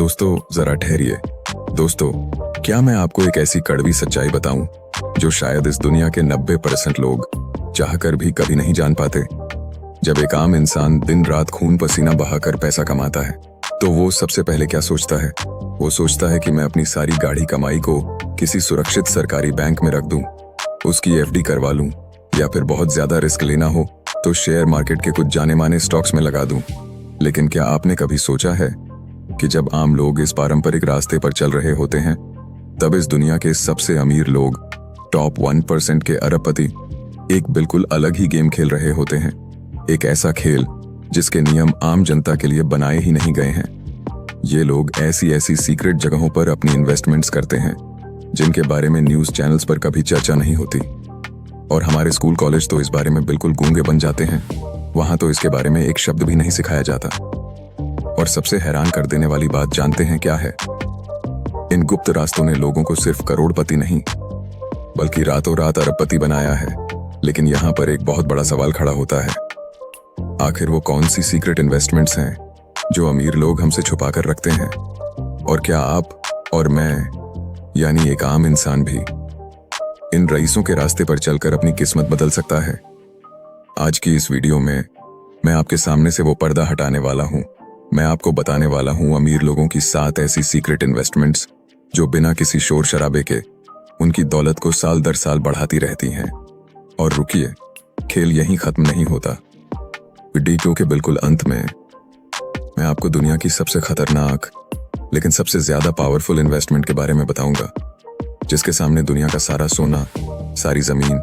दोस्तों जरा ठहरिए। दोस्तों, क्या मैं आपको एक ऐसी कड़वी सच्चाई बताऊं जो शायद इस दुनिया के 90% लोग चाहकर भी कभी नहीं जान पाते। जब एक आम इंसान दिन रात खून पसीना बहाकर पैसा कमाता है तो वो सबसे पहले क्या सोचता है? वो सोचता है कि मैं अपनी सारी गाढ़ी कमाई को किसी सुरक्षित सरकारी बैंक में रख दूं, उसकी एफडी करवा लूं, या फिर बहुत ज्यादा रिस्क लेना हो तो शेयर मार्केट के कुछ जाने माने स्टॉक्स में लगा दूं। लेकिन क्या आपने कभी सोचा है कि जब आम लोग इस पारंपरिक रास्ते पर चल रहे होते हैं तब इस दुनिया के सबसे अमीर लोग, टॉप 1% के अरबपति, एक बिल्कुल अलग ही गेम खेल रहे होते हैं। एक ऐसा खेल जिसके नियम आम जनता के लिए बनाए ही नहीं गए हैं। ये लोग ऐसी ऐसी सीक्रेट जगहों पर अपनी इन्वेस्टमेंट्स करते हैं जिनके बारे में न्यूज चैनल्स पर कभी चर्चा नहीं होती, और हमारे स्कूल कॉलेज तो इस बारे में बिल्कुल गूंगे बन जाते हैं। वहां तो इसके बारे में एक शब्द भी नहीं सिखाया जाता। और सबसे हैरान कर देने वाली बात जानते हैं क्या है? इन गुप्त रास्तों ने लोगों को सिर्फ करोड़पति नहीं बल्कि रातों रात अरबपति बनाया है। लेकिन यहाँ पर एक बहुत बड़ा सवाल खड़ा होता है, आखिर वो कौन सी सीक्रेट इन्वेस्टमेंट्स हैं जो अमीर लोग हमसे छुपा कर रखते हैं? और क्या आप और मैं, यानी एक आम इंसान भी, इन रईसों के रास्ते पर चलकर अपनी किस्मत बदल सकता है? आज की इस वीडियो में मैं आपके सामने से वो पर्दा हटाने वाला हूं। मैं आपको बताने वाला हूं अमीर लोगों की 7 ऐसी सीक्रेट इन्वेस्टमेंट्स जो बिना किसी शोर शराबे के उनकी दौलत को साल दर साल बढ़ाती रहती हैं। और रुकिए, खेल यहीं खत्म नहीं होता। वीडियो के बिल्कुल अंत में मैं आपको दुनिया की सबसे खतरनाक लेकिन सबसे ज्यादा पावरफुल इन्वेस्टमेंट के बारे में बताऊंगा, जिसके सामने दुनिया का सारा सोना, सारी जमीन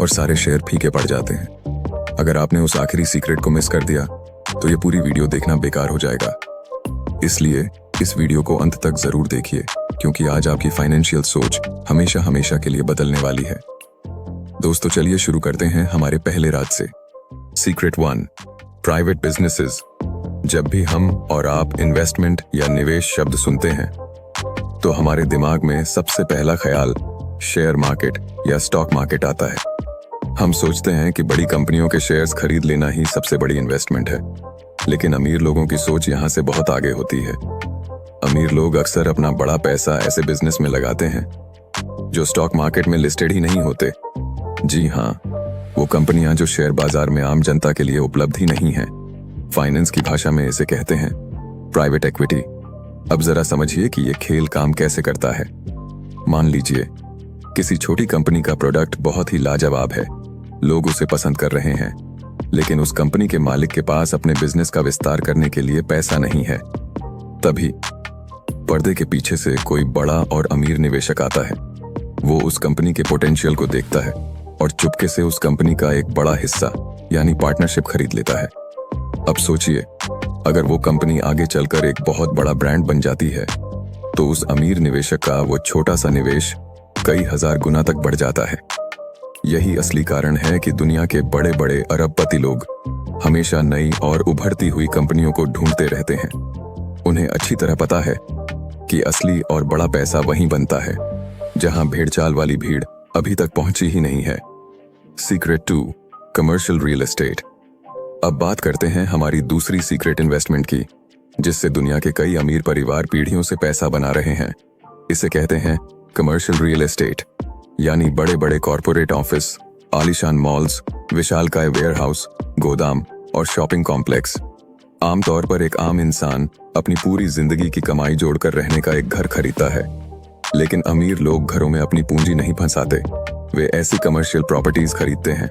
और सारे शेयर फीके पड़ जाते हैं। अगर आपने उस आखिरी सीक्रेट को मिस कर दिया तो ये पूरी वीडियो देखना बेकार हो जाएगा। इसलिए इस वीडियो को अंत तक जरूर देखिए, क्योंकि आज आपकी फाइनेंशियल सोच हमेशा हमेशा के लिए बदलने वाली है। दोस्तों, चलिए शुरू करते हैं हमारे पहले राज से। Secret 1, private businesses. जब भी हम और आप इन्वेस्टमेंट या निवेश शब्द सुनते हैं तो हमारे दिमाग में सबसे पहला ख्याल शेयर मार्केट या स्टॉक मार्केट आता है। हम सोचते हैं कि बड़ी कंपनियों के शेयर्स खरीद लेना ही सबसे बड़ी इन्वेस्टमेंट है। लेकिन अमीर लोगों की सोच यहाँ से बहुत आगे होती है। अमीर लोग अक्सर अपना बड़ा पैसा ऐसे बिजनेस में लगाते हैं जो स्टॉक मार्केट में लिस्टेड ही नहीं होते। जी हाँ, वो कंपनियां जो शेयर बाजार में आम जनता के लिए उपलब्ध ही नहीं है। फाइनेंस की भाषा में इसे कहते हैं प्राइवेट इक्विटी। अब जरा समझिए कि ये खेल काम कैसे करता है। मान लीजिए किसी छोटी कंपनी का प्रोडक्ट बहुत ही लाजवाब है, लोग उसे पसंद कर रहे हैं, लेकिन उस कंपनी के मालिक के पास अपने बिजनेस का विस्तार करने के लिए पैसा नहीं है। तभी पर्दे के पीछे से कोई बड़ा और अमीर निवेशक आता है। वो उस कंपनी के पोटेंशियल को देखता है और चुपके से उस कंपनी का एक बड़ा हिस्सा यानी पार्टनरशिप खरीद लेता है। अब सोचिए, अगर वो कंपनी आगे चलकर एक बहुत बड़ा ब्रांड बन जाती है तो उस अमीर निवेशक का वो छोटा सा निवेश कई हजार गुना तक बढ़ जाता है। यही असली कारण है कि दुनिया के बड़े बड़े अरबपति लोग हमेशा नई और उभरती हुई कंपनियों को ढूंढते रहते हैं। उन्हें अच्छी तरह पता है कि असली और बड़ा पैसा वहीं बनता है जहां भेड़चाल वाली भीड़ अभी तक पहुंची ही नहीं है। Secret 2, commercial real estate. अब बात करते हैं हमारी दूसरी सीक्रेट इन्वेस्टमेंट की, जिससे दुनिया के कई अमीर परिवार पीढ़ियों से पैसा बना रहे हैं। इसे कहते हैं कमर्शियल रियल एस्टेट, यानी बड़े बड़े कॉरपोरेट ऑफिस, आलीशान मॉल्स, विशालकाय वेयरहाउस, गोदाम और शॉपिंग कॉम्प्लेक्स। आमतौर पर एक आम इंसान अपनी पूरी जिंदगी की कमाई जोड़कर रहने का एक घर खरीदता है, लेकिन अमीर लोग घरों में अपनी पूंजी नहीं फंसाते। वे ऐसी कमर्शियल प्रॉपर्टीज खरीदते हैं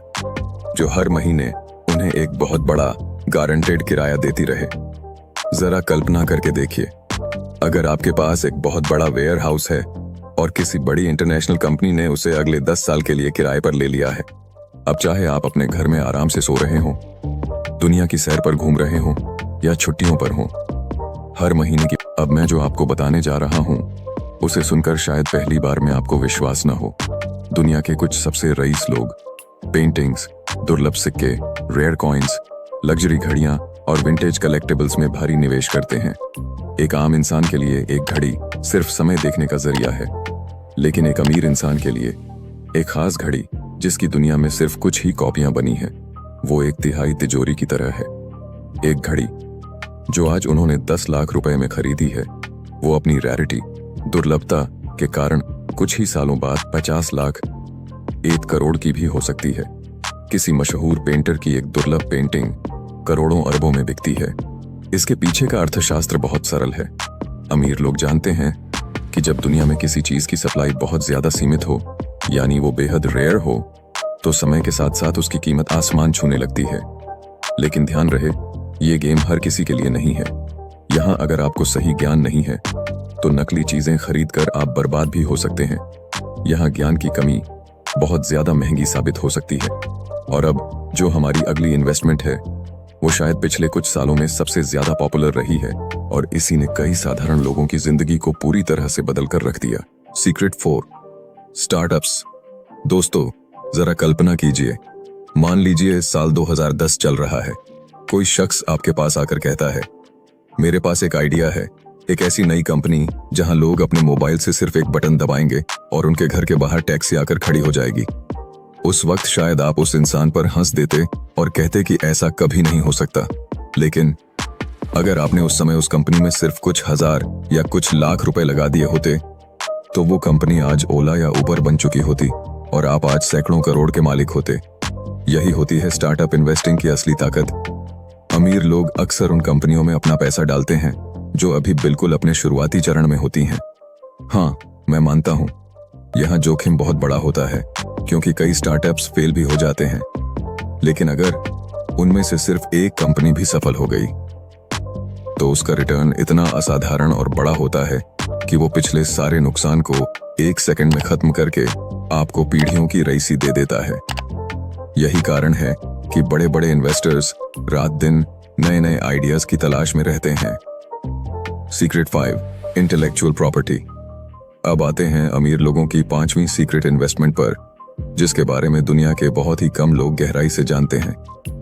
जो हर महीने उन्हें एक बहुत बड़ा गारंटेड किराया देती रहे। जरा कल्पना करके देखिए, अगर आपके पास एक बहुत बड़ा वेयर हाउस है और किसी बड़ी इंटरनेशनल कंपनी ने उसे अगले 10 साल के लिए किराए पर ले लिया है। अब चाहे आप अपने घर में आराम से सो रहे हों, दुनिया की सैर पर घूम रहे हों या छुट्टियों पर हों, हर महीने की। अब मैं जो आपको बताने जा रहा हूं उसे सुनकर शायद पहली बार में आपको विश्वास न हो। दुनिया के कुछ सबसे रईस लोग पेंटिंग्स, दुर्लभ सिक्के, रेयर कॉइन्स, लग्जरी घड़ियां और विंटेज कलेक्टिबल्स में भारी निवेश करते हैं। एक आम इंसान के लिए एक घड़ी सिर्फ समय देखने का जरिया है, लेकिन एक अमीर इंसान के लिए एक खास घड़ी जिसकी दुनिया में सिर्फ कुछ ही कॉपियां बनी हैं, वो एक तिहाई तिजोरी की तरह है। एक घड़ी जो आज उन्होंने 10 लाख रुपए में खरीदी है, वो अपनी रैरिटी, दुर्लभता के कारण कुछ ही सालों बाद 50 लाख, 1 करोड़ की भी हो सकती है। किसी मशहूर पेंटर की एक दुर्लभ पेंटिंग करोड़ों अरबों में बिकती है। इसके पीछे का अर्थशास्त्र बहुत सरल है। अमीर लोग जानते हैं कि जब दुनिया में किसी चीज की सप्लाई बहुत ज्यादा सीमित हो, यानी वो बेहद रेयर हो, तो समय के साथ साथ उसकी कीमत आसमान छूने लगती है। लेकिन ध्यान रहे, ये गेम हर किसी के लिए नहीं है। यहाँ अगर आपको सही ज्ञान नहीं है तो नकली चीजें खरीद कर आप बर्बाद भी हो सकते हैं। यहाँ ज्ञान की कमी बहुत ज्यादा महंगी साबित हो सकती है। और अब जो हमारी अगली इन्वेस्टमेंट है वो शायद पिछले कुछ सालों में सबसे ज्यादा पॉपुलर रही है और इसी ने कई साधारण लोगों की जिंदगी को पूरी तरह से बदल कर रख दिया। Secret 4, startups. दोस्तों, जरा कल्पना कीजिए, मान लीजिए साल 2010 चल रहा है। कोई शख्स आपके पास आकर कहता है, मेरे पास एक आइडिया है, एक ऐसी नई कंपनी जहां लोग अपने मोबाइल से सिर्फ एक बटन दबाएंगे और उनके घर के बाहर टैक्सी आकर खड़ी हो जाएगी। उस वक्त शायद आप उस इंसान पर हंस देते और कहते कि ऐसा कभी नहीं हो सकता। लेकिन अगर आपने उस समय उस कंपनी में सिर्फ कुछ हजार या कुछ लाख रुपए लगा दिए होते, तो वो कंपनी आज ओला या उबर बन चुकी होती और आप आज सैकड़ों करोड़ के मालिक होते। यही होती है स्टार्टअप इन्वेस्टिंग की असली ताकत। अमीर लोग अक्सर उन कंपनियों में अपना पैसा डालते हैं जो अभी बिल्कुल अपने शुरुआती चरण में होती हैं। हाँ, मैं मानता हूं, यहाँ जोखिम बहुत बड़ा होता है क्योंकि कई स्टार्टअप्स फेल भी हो जाते हैं। लेकिन अगर उनमें से सिर्फ एक कंपनी भी सफल हो गई तो उसका रिटर्न इतना असाधारण और बड़ा होता है कि वो पिछले सारे नुकसान को 1 सेकंड में खत्म करके आपको पीढ़ियों की रईसी दे देता है। यही कारण है कि बड़े बड़े इन्वेस्टर्स रात दिन नए नए आइडियाज की तलाश में रहते हैं। Secret 5, intellectual property. अब आते हैं अमीर लोगों की 5वीं सीक्रेट इन्वेस्टमेंट पर, जिसके बारे में दुनिया के बहुत ही कम लोग गहराई से जानते हैं।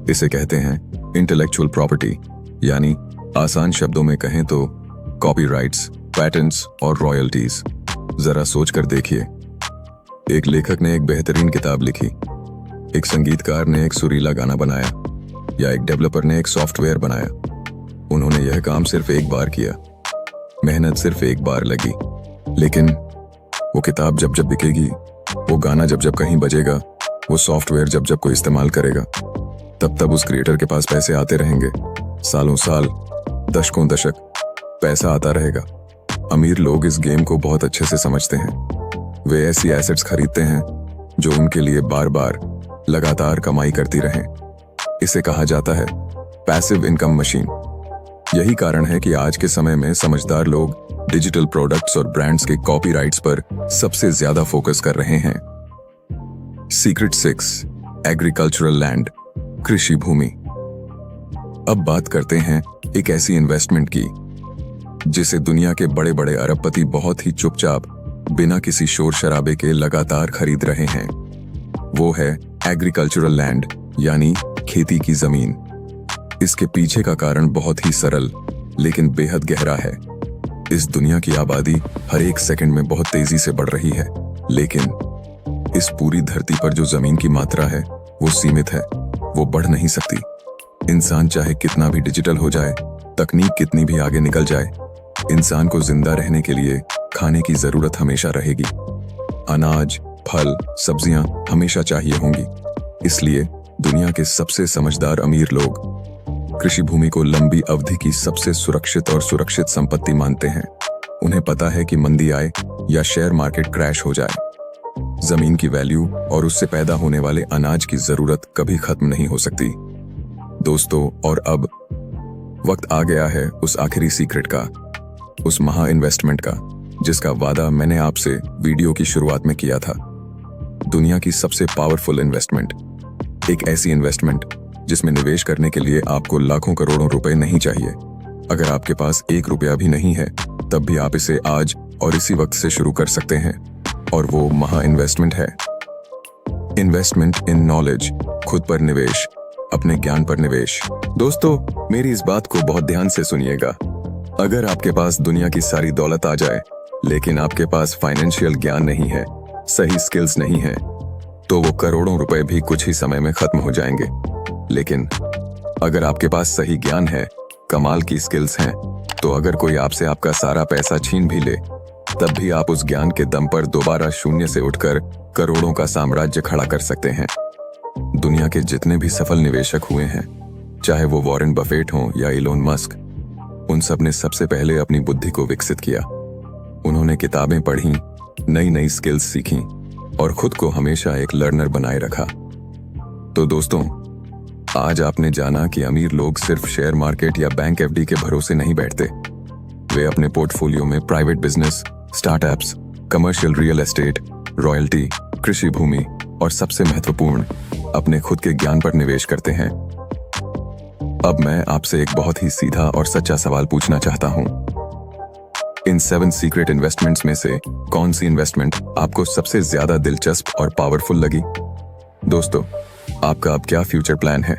इसे कहते हैं इंटेलेक्चुअल प्रॉपर्टी, यानी आसान शब्दों में कहें तो कॉपीराइट्स, पैटेंट्स और रॉयल्टीज। जरा सोच कर देखिए, एक लेखक ने एक बेहतरीन किताब लिखी, एक संगीतकार ने एक सुरीला गाना बनाया, या एक डेवलपर ने एक सॉफ्टवेयर बनाया। उन्होंने यह काम सिर्फ एक बार किया, मेहनत सिर्फ एक बार लगी। लेकिन वो किताब जब जब बिकेगी, वो गाना जब जब कहीं बजेगा, वो सॉफ्टवेयर जब जब कोई इस्तेमाल करेगा, तब तब उस क्रिएटर के पास पैसे आते रहेंगे। सालों साल, दशकों दशक पैसा आता रहेगा। अमीर लोग इस गेम को बहुत अच्छे से समझते हैं। वे ऐसी एसेट्स खरीदते हैं जो उनके लिए बार बार लगातार कमाई करती रहें। इसे कहा जाता है पैसिव इनकम मशीन। यही कारण है कि आज के समय में समझदार लोग डिजिटल प्रोडक्ट्स और ब्रांड्स के कॉपीराइट्स पर सबसे ज्यादा फोकस कर रहे हैं। सीक्रेट 6, एग्रीकल्चरल लैंड, कृषि भूमि। अब बात करते हैं एक ऐसी इन्वेस्टमेंट की जिसे दुनिया के बड़े बड़े अरबपति बहुत ही चुपचाप, बिना किसी शोर शराबे के लगातार खरीद रहे हैं। वो है एग्रीकल्चरल लैंड, यानी खेती की जमीन। इसके पीछे का कारण बहुत ही सरल लेकिन बेहद गहरा है। इस दुनिया की आबादी हर एक सेकंड में बहुत तेजी से बढ़ रही है, लेकिन इस पूरी धरती पर जो जमीन की मात्रा है वो सीमित है, वो बढ़ नहीं सकती। इंसान चाहे कितना भी डिजिटल हो जाए, तकनीक कितनी भी आगे निकल जाए, इंसान को जिंदा रहने के लिए खाने की जरूरत हमेशा रहेगी। अनाज, फल, सब्जियां हमेशा चाहिए होंगी। इसलिए दुनिया के सबसे समझदार अमीर लोग कृषि भूमि को लंबी अवधि की सबसे सुरक्षित और सुरक्षित संपत्ति मानते हैं। उन्हें पता है कि मंदी आए या शेयर मार्केट क्रैश हो जाए, जमीन की वैल्यू और उससे पैदा होने वाले अनाज की जरूरत कभी खत्म नहीं हो सकती। दोस्तों, और अब वक्त आ गया है उस आखिरी सीक्रेट का, उस महा इन्वेस्टमेंट का, जिसका वादा मैंने आपसे वीडियो की शुरुआत में किया था। दुनिया की सबसे पावरफुल इन्वेस्टमेंट, एक ऐसी इन्वेस्टमेंट जिसमें निवेश करने के लिए आपको लाखों करोड़ों रुपए नहीं चाहिए। अगर आपके पास 1 रुपया भी नहीं है, तब भी आप इसे आज और इसी वक्त से शुरू कर सकते हैं। और वो महा इन्वेस्टमेंट है इन्वेस्टमेंट इन नॉलेज, खुद पर निवेश, अपने ज्ञान पर निवेश। दोस्तों, मेरी इस बात को बहुत ध्यान से सुनिएगा। अगर आपके पास दुनिया की सारी दौलत आ जाए लेकिन आपके पास फाइनेंशियल ज्ञान नहीं है, सही स्किल्स नहीं है, तो वो करोड़ों रुपए भी कुछ ही समय में खत्म हो जाएंगे। लेकिन अगर आपके पास सही ज्ञान है, कमाल की स्किल्स हैं तो अगर कोई आपसे आपका सारा पैसा छीन भी ले, तब भी आप उस ज्ञान के दम पर दोबारा शून्य से उठकर करोड़ों का साम्राज्य खड़ा कर सकते हैं। दुनिया के जितने भी सफल निवेशक हुए हैं, चाहे वो वॉरेन बफेट हों या इलोन मस्क, उन सब ने सबसे पहले अपनी बुद्धि को विकसित किया। उन्होंने किताबें पढ़ी, नई नई स्किल्स सीखी और खुद को हमेशा एक लर्नर बनाए रखा। तो दोस्तों, आज आपने जाना कि अमीर लोग सिर्फ शेयर मार्केट या बैंक एफडी के भरोसे नहीं बैठते। वे अपने पोर्टफोलियो में private business, startups, commercial real estate, royalty, कृषि भूमि और सबसे महत्वपूर्ण, अपने खुद के ज्ञान पर निवेश करते हैं। अब मैं आपसे एक बहुत ही सीधा और सच्चा सवाल पूछना चाहता हूं। इन 7 सीक्रेट इन्वेस्टमेंट्स में से कौन सी इन्वेस्टमेंट आपको सबसे ज्यादा दिलचस्प और पावरफुल लगी? दोस्तों, आपका अब क्या फ्यूचर प्लान है?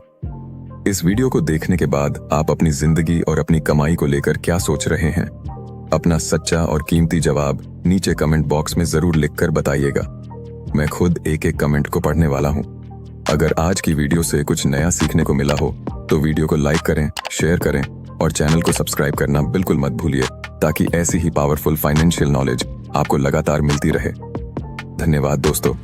इस वीडियो को देखने के बाद आप अपनी जिंदगी और अपनी कमाई को लेकर क्या सोच रहे हैं? अपना सच्चा और कीमती जवाब नीचे कमेंट बॉक्स में जरूर लिखकर बताइएगा। मैं खुद एक एक कमेंट को पढ़ने वाला हूं। अगर आज की वीडियो से कुछ नया सीखने को मिला हो तो वीडियो को लाइक करें, शेयर करें और चैनल को सब्सक्राइब करना बिल्कुल मत भूलिए, ताकि ऐसी ही पावरफुल फाइनेंशियल नॉलेज आपको लगातार मिलती रहे। धन्यवाद दोस्तों।